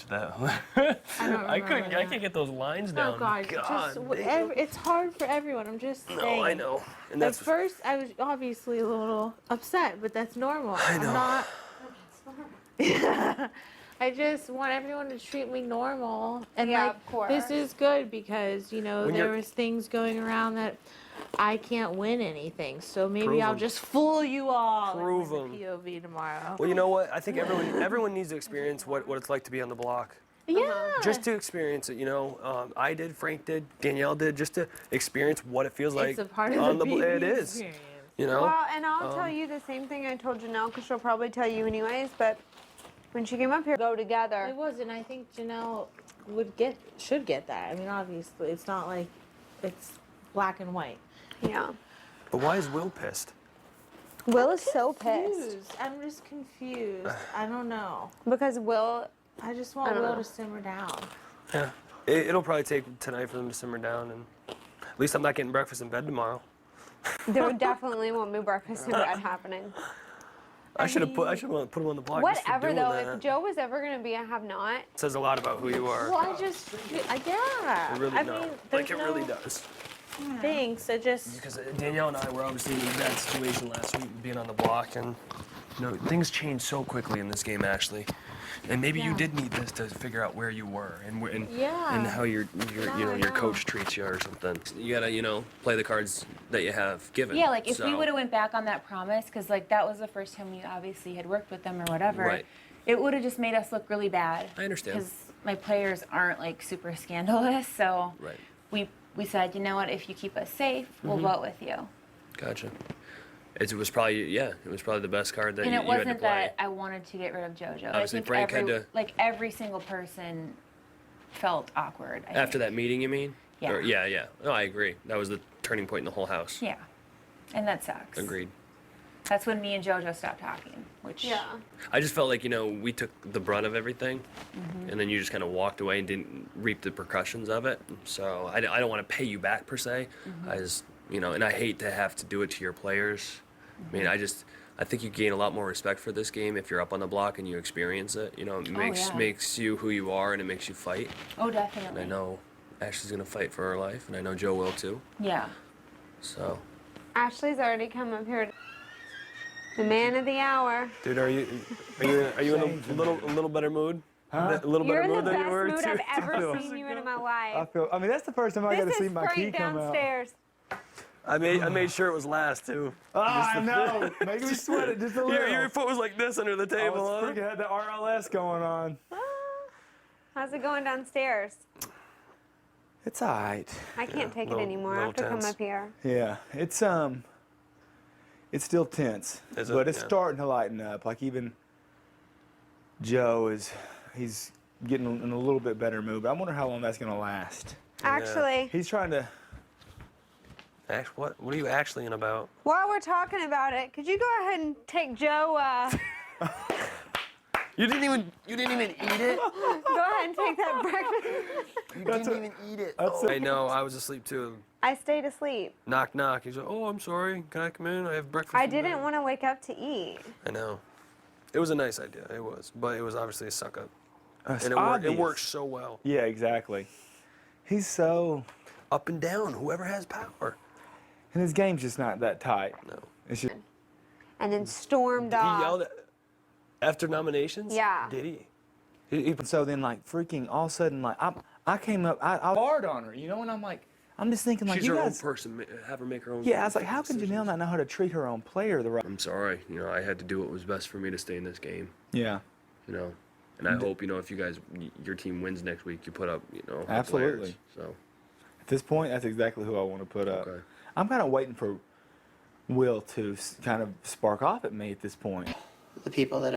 That I can't get those lines down. Oh God, it's hard for everyone. I'm just saying. No, I know. And At first, I was obviously a little upset, but that's normal. I know. I'm not. I just want everyone to treat me normal, and Yeah, like of course. this is good because When there you're- was things going around that I can't win anything. So maybe Prove I'll 'em. just fool you all. and Prove win 'em. the POV tomorrow. Well, you know what? I think everyone needs to experience what it's like to be on the block. Yeah. Just to experience it, I did, Frank did, Danielle did, just to experience what it feels like It's a part of on the the BB It is, experience. Well, and I'll tell you the same thing I told Janelle, because she'll probably tell you anyways, but when she came up here, go together. It was, and I think Janelle should get that. I mean, obviously, it's not like it's black and white. Yeah. But why is Will pissed? Will is so pissed. Confused. I'm just confused. I don't know. Because Will, I just want don't Will know. to simmer down. Yeah. It'll probably take tonight for them to simmer down, and at least I'm not getting breakfast in bed tomorrow. there definitely won't be breakfast in bed happening. I should have put him on the block. just for Whatever doing though, that. if Joe was ever going to be a have-not, It says a lot about who you are. Well, I just, yeah. It really I no. mean, Like there's it no really does. Thanks. I just. Because Danielle and I were obviously in a bad situation last week, being on the block, and things changed so quickly in this game, Ashley. And maybe you Yeah. did need this to figure out where you were and Yeah. how your I know. coach treats you or something. You gotta play the cards that you have given. Yeah, like if we So- would have went back on that promise, because like that was the first time we obviously had worked with them or whatever, Right. it would have just made us look really bad. I understand. Because my players aren't like super scandalous, so Right. we said, you know what, if you keep us safe, we'll Mm-hmm. vote with you. Gotcha. It was probably the best card that And you it had to wasn't play. that I wanted to get rid of JoJo. Obviously, I think Frank had to- like every single person felt awkward. I After think. that meeting, you mean? Yeah. Or- yeah. No, I agree. That was the turning point in the whole house. Yeah, and that sucks. Agreed. That's when me and JoJo stopped talking, which yeah. I just felt like, we took the brunt of everything, Mm-hmm. and then you just kind of walked away and didn't reap the repercussions of it. So I don't want to pay you back per se. Mm-hmm. I just, and I hate to have to do it to your players. I mean, I think you gain a lot more respect for this game if you're up on the block and you experience it. It makes you who you are, and it makes you fight. Oh, And definitely. I know Ashley's going to fight for her life, and I know Joe will too. Yeah. So, Ashley's already come up here. The man of the hour. dude, are you in a little better mood? Huh? A little You're better in the mood than you best were mood two. I've ever feel- seen you in my life. I mean, that's the first time I got to This see is my key Frank come out. downstairs. I made sure it was last too. Oh, I know. Make me sweat it just a little. Your foot was like this under the I table. was huh? freaking had the RLS going on. How's it going downstairs? It's all right. I can't take it little- anymore. I little have to come tense. up here. Yeah, it's still tense, Is it? but it's Yeah. starting to lighten up. Like even Joe he's getting in a little bit better mood. But I wonder how long that's gonna last. Actually, He's trying to. What are you actually in about? while we're talking about it, could you go ahead and take Joe? You didn't even eat it. Go ahead and take that breakfast. You didn't even eat it. That's I know. I was asleep too. I stayed asleep. Knock knock. He's like, oh, I'm sorry. Can I come in? I have breakfast. I in bed." didn't want to wake up to eat. I know. It was a nice idea. It was, but it was obviously a suck up, It's and it obvious. works so well. Yeah, exactly. He's so, Up and down. Whoever has power. and his game's just not that tight. No. It's just. And then stormed He off. yelled after nominations. Yeah. Did he? So then, like, freaking, all of a sudden, like, I came up, I hard on her, and I'm like, I'm just thinking, like, She's you her guys. own person. Have her make her own. Yeah, I was like, how can decisions. Janelle not know how to treat her own player the right? I'm sorry. I had to do what was best for me to stay in this game. Yeah, And I hope if you guys, your team wins next week, you put up, the Absolutely. players. So. at this point, that's exactly who I want to put up. Okay. I'm kind of waiting for Will to kind of spark off at me at this point. The people that